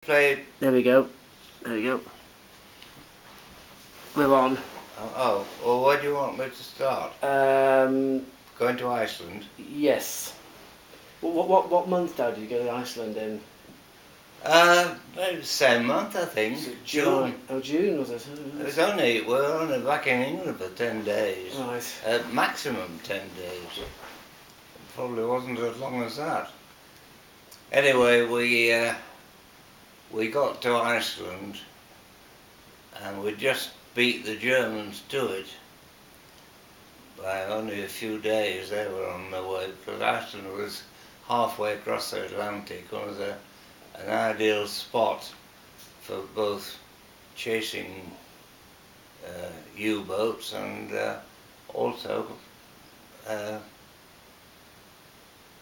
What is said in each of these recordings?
Play. There we go. There we go. We're on. Oh, well, where do you want me to start? Going to Iceland? Yes. What month, Dad, did you go to Iceland in? Maybe the same month, I think. July. June. Oh, June was it? We're only back in England for 10 days. Right. Maximum 10 days. Probably wasn't as long as that. Anyway, we got to Iceland and we just beat the Germans to it by only a few days. They were on their way, because Iceland was halfway across the Atlantic and was an ideal spot for both chasing U-boats and also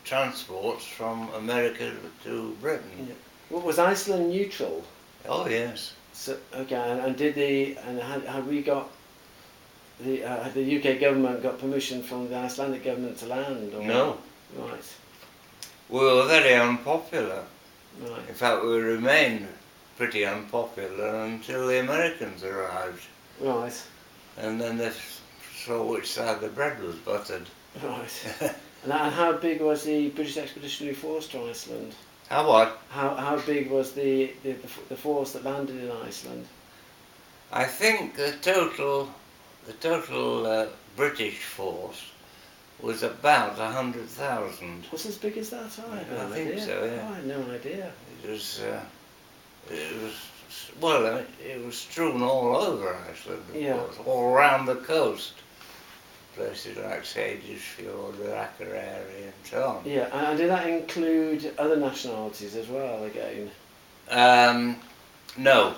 transports from America to Britain. Yeah. Well, was Iceland neutral? Oh yes. So okay, had we got had the UK government got permission from the Icelandic government to land? Or? No. Right. We were very unpopular. Right. In fact, we remained pretty unpopular until the Americans arrived. Right. And then they saw which side the bread was buttered. Right. And how big was the British Expeditionary Force to Iceland? How what? How big was the force that landed in Iceland? I think the total British force was about 100,000. Was it as big as that? I think so. Yeah. I had no idea. It was strewn all over Iceland, of course, all around the coast. Places like Seyðisfjord, Akureyri and so on. Yeah, and did that include other nationalities as well again? No.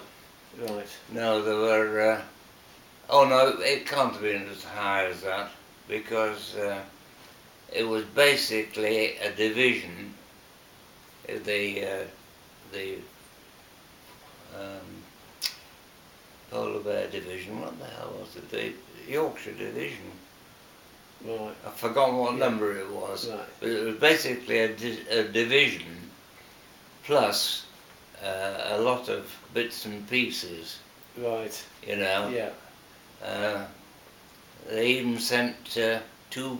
Right. No, there were... oh no, it can't have been as high as that, because it was basically a division. The Polar Bear Division, what the hell was it? The Yorkshire Division. Right. I've forgotten what number it was. Right. But it was basically a division plus a lot of bits and pieces. Right. You know. Yeah. They even sent 2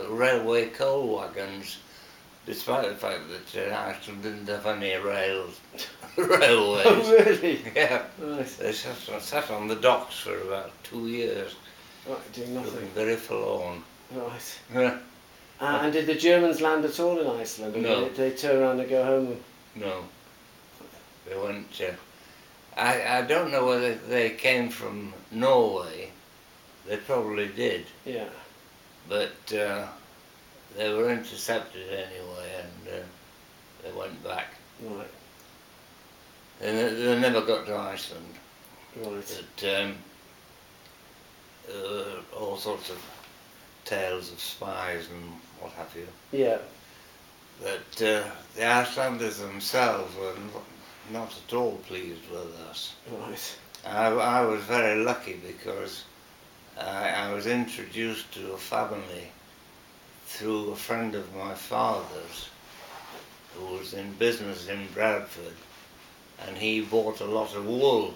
railway coal wagons, despite the fact that Iceland didn't have any railways. Oh, really? Yeah. Right. They sat on the docks for about 2 years. Right, doing nothing. Looking very forlorn. Right. And did the Germans land at all in Iceland? Or No. Did they turn around and go home? No. They went... I don't know whether they came from Norway. They probably did. Yeah. But they were intercepted anyway, and they went back. Right. They never got to Iceland. Right. But all sorts of tales of spies and what have you. Yeah. But the Icelanders themselves were not at all pleased with us. Right. I was very lucky because I was introduced to a family through a friend of my father's who was in business in Bradford, and he bought a lot of wool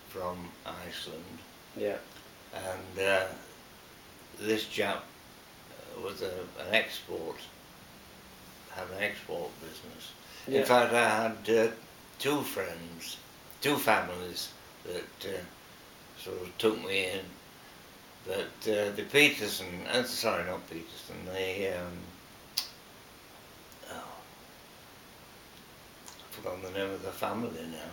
from Iceland. Yeah. And this chap was an export business. Yeah. In fact, I had 2 families that sort of took me in. But the Peterson, sorry, not Peterson, I've forgotten the name of the family now.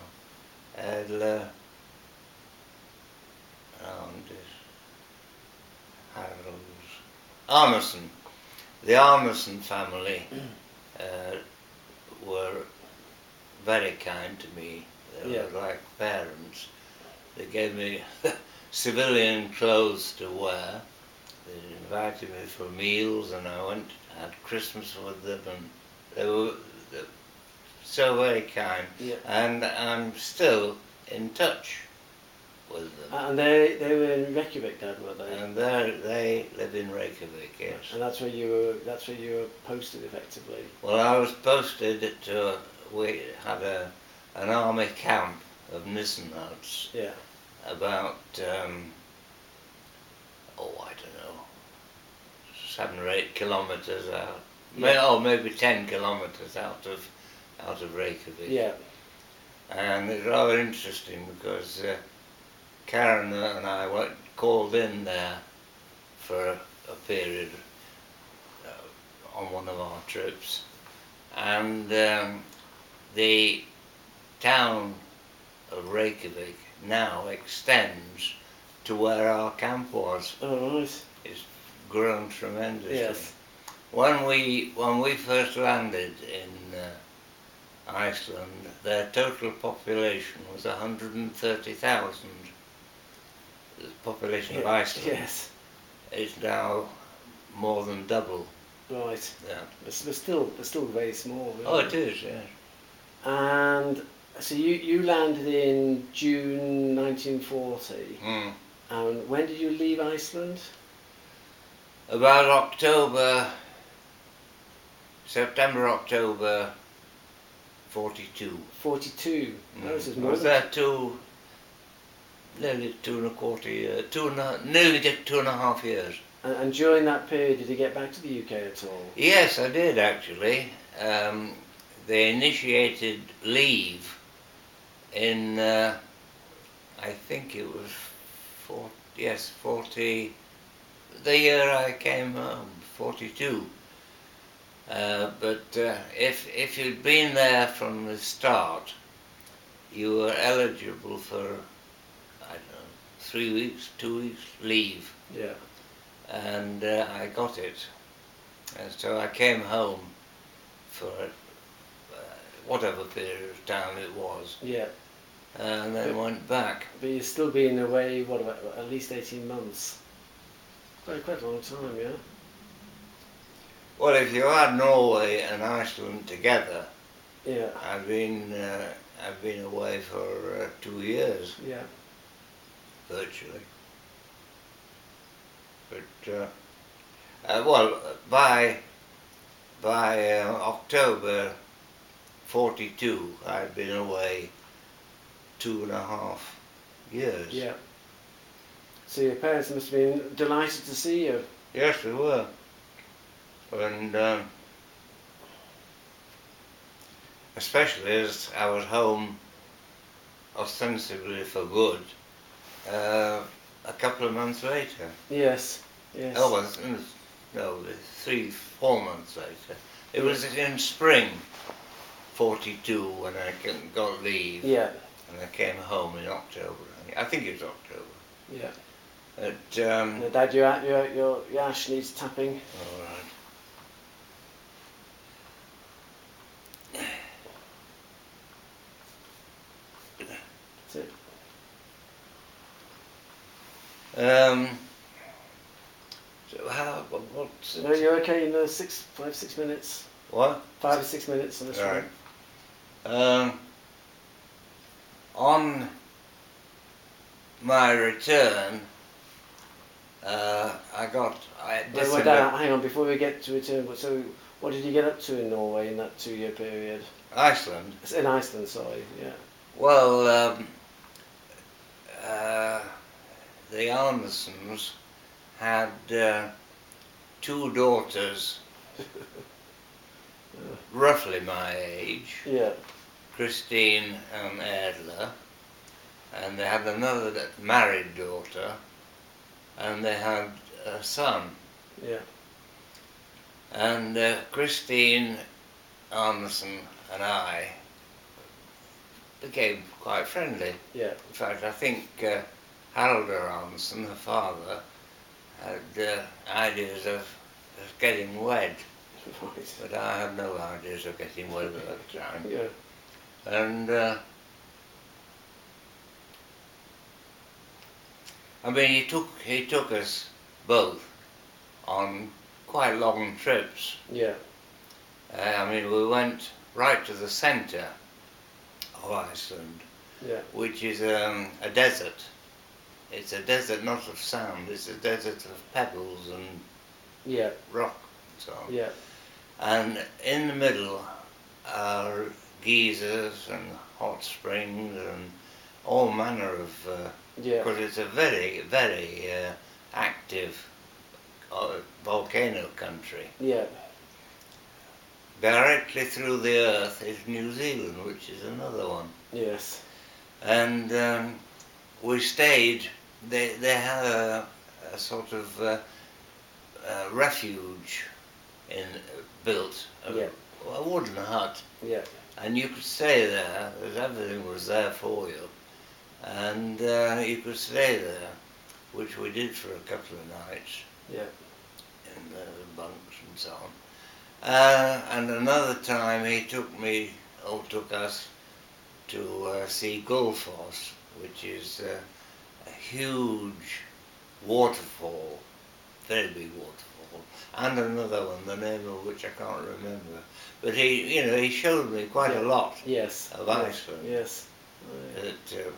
Arneson. The Arneson family were very kind to me. They were like parents. They gave me civilian clothes to wear. They invited me for meals, and I went, had Christmas with them, and they were so very kind. Yeah. And I'm still in touch with them. And they were in Reykjavik, Dad, were they? And they live in Reykjavik, yes. And that's where you were posted effectively. Well, I was posted to we had a an army camp of Nissen huts Yeah. about, I don't know, 7 or 8 kilometres out. Yeah. Maybe 10 kilometres out of Reykjavik. Yeah. And it's rather interesting because Karen and I were called in there for a period on one of our trips, and the town of Reykjavik now extends to where our camp was. Oh, right. It's grown tremendously. Yes. When we first landed in Iceland, their total population was 130,000. The population of Iceland Yes. is now more than double Right. that. But still very small. Oh, Really. it is, yes. And so you landed in June 1940. Mm. And when did you leave Iceland? About September, October 42. 42. Mm. This is I more was than there nearly 2.25 years, nearly 2.5 years. And during that period, did you get back to the UK at all? Yes, I did actually. They initiated leave in, I think it was 40, the year I came home, 42. But if you'd been there from the start, you were eligible for, I don't know, 3 weeks, 2 weeks leave. Yeah. And I got it. And so I came home for whatever period of time it was. Yeah. And then went back. But you've still been away, what about at least 18 months? Quite a long time, yeah? Well, if you add Norway and Iceland together, Yeah. I've been away for 2 years, Yeah. virtually. But well, by October 42, I'd been away 2.5 years. Yeah. So your parents must have been delighted to see you. Yes, they were. And especially as I was home ostensibly for good a couple of months later. Yes. Yes. Oh, well, no, 3-4 months later. It was in spring 42 when I got leave. Yeah. And I came home in October. I think it was October. Yeah. But, Now, Dad, your ash needs tapping. all right. That's it. So what's it? No, you're okay in 5-6 minutes. What? 5 or 6 minutes on this Right. one. On my return, Wait, Dad, hang on, before we get to return, so what did you get up to in Norway in that 2-year period? Iceland. In Iceland, sorry, yeah. Well, the Arnesons had 2 daughters, roughly my age, Yeah. Christine and Erla, and they had another married daughter, and they had a son. Yeah. And Christine Arneson and I became quite friendly. Yeah. In fact, I think Haraldur Arneson, her father, had ideas of getting wed, Right. but I had no ideas of getting wed at that time. Yeah. And I mean, he took us both on quite long trips. Yeah. I mean, we went right to the centre of Iceland, Yeah. which is a desert. It's a desert not of sand, it's a desert of pebbles and Yeah. rock and so on. Yeah. And in the middle are geysers and hot springs and all manner of, Yeah. because it's a very, very active volcano country. Yeah. Directly through the earth is New Zealand, which is another one. Yes. And we stayed, they had a sort of refuge built, Yeah. a wooden hut. Yeah. And you could stay there, because everything was there for you. And you could stay there, which we did for a couple of nights. Yeah. In the bunks and so on. And another time he took us to see Gullfoss, which is a huge waterfall, very big waterfall, and another one, the name of which I can't remember. But he showed me quite a lot Yes. of Iceland Yes. that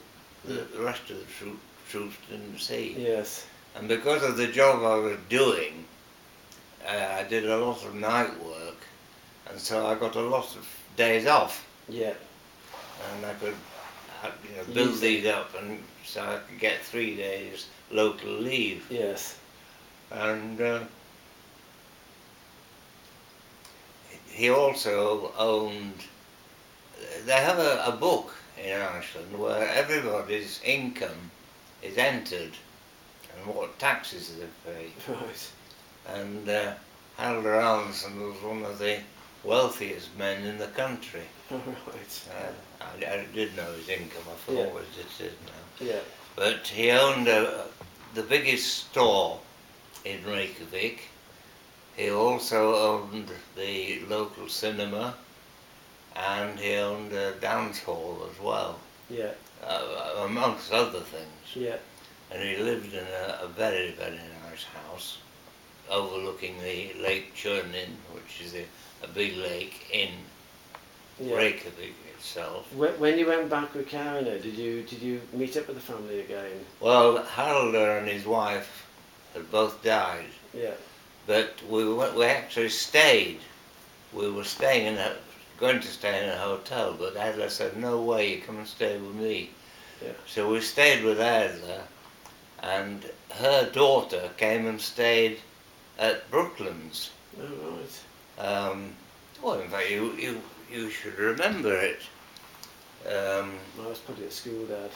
the rest of the troops didn't see. Yes. And because of the job I was doing, I did a lot of night work, and so I got a lot of days off. Yeah. And I could build these up, and so I could get 3 days local leave. Yes. And he also owned, they have a book in Iceland where everybody's income is entered and what taxes they pay. Right. And Halder Allenson was one of the wealthiest men in the country. Right. I did know his income, I thought always it is now. Yeah. But he owned the biggest store in Reykjavik. He also owned the local cinema, and he owned a dance hall as well, Yeah. amongst other things. Yeah. And he lived in a very, very nice house overlooking the Lake Tjörnin, which is a big lake in Reykjavik itself. When you went back with Karina, did you meet up with the family again? Well, Haraldur and his wife had both died, Yeah. but we actually stayed. We were going to stay in a hotel, but Adler said, "No way, you come and stay with me." Yeah. So we stayed with Adler, and her daughter came and stayed at Brooklands. Oh, right. Well, in fact, you should remember it. I was probably at school, Dad.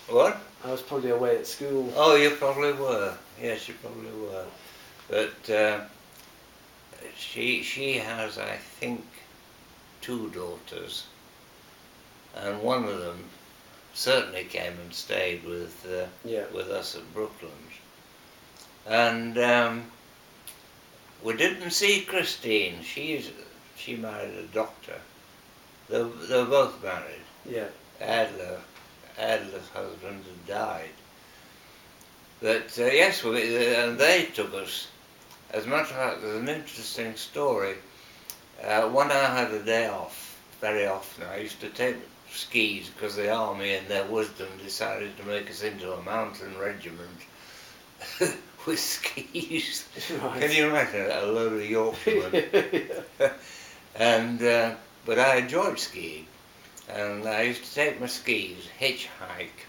What? I was probably away at school. Oh, you probably were. Yes, you probably were. But she has, I think, 2 daughters, and one of them certainly came and stayed with us at Brooklands. And we didn't see Christine. She married a doctor. They were both married. Yeah. Adler's husband had died. But yes, and they took us. As a matter of fact, there's an interesting story. When I had a day off, very often, I used to take skis because the army in their wisdom decided to make us into a mountain regiment with skis. Right. Can you imagine a load of Yorkshiremen? And but I enjoyed skiing, and I used to take my skis, hitchhike,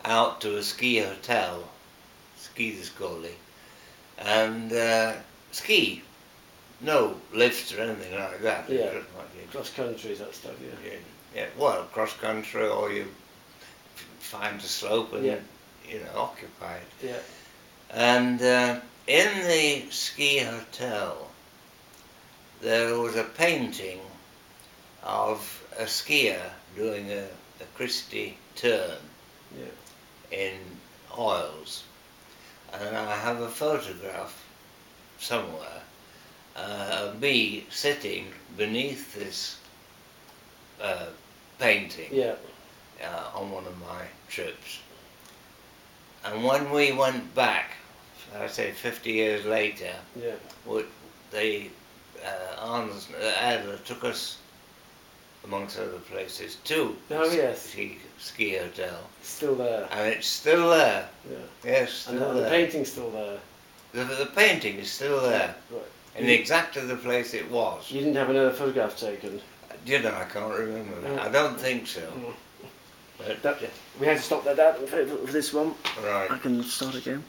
out to a ski hotel, Skidaskolli, and ski. No lifts or anything like that. Yeah. Cross country, that stuff. Yeah. Well, cross country, or you find a slope and occupy it. Yeah. And in the ski hotel, there was a painting of a skier doing a Christie turn in oils, and I have a photograph somewhere of me sitting beneath this painting on one of my trips. And when we went back, I say 50 years later, Adler took us, amongst other places, to ski hotel. Still there. And it's still there. Yeah. Yes, still there. And the painting's still there. The painting is still there. Right. In exactly the place it was. You didn't have another photograph taken? You know, I can't remember that. I don't think so. But, We had to stop that for this one. right. I can start again.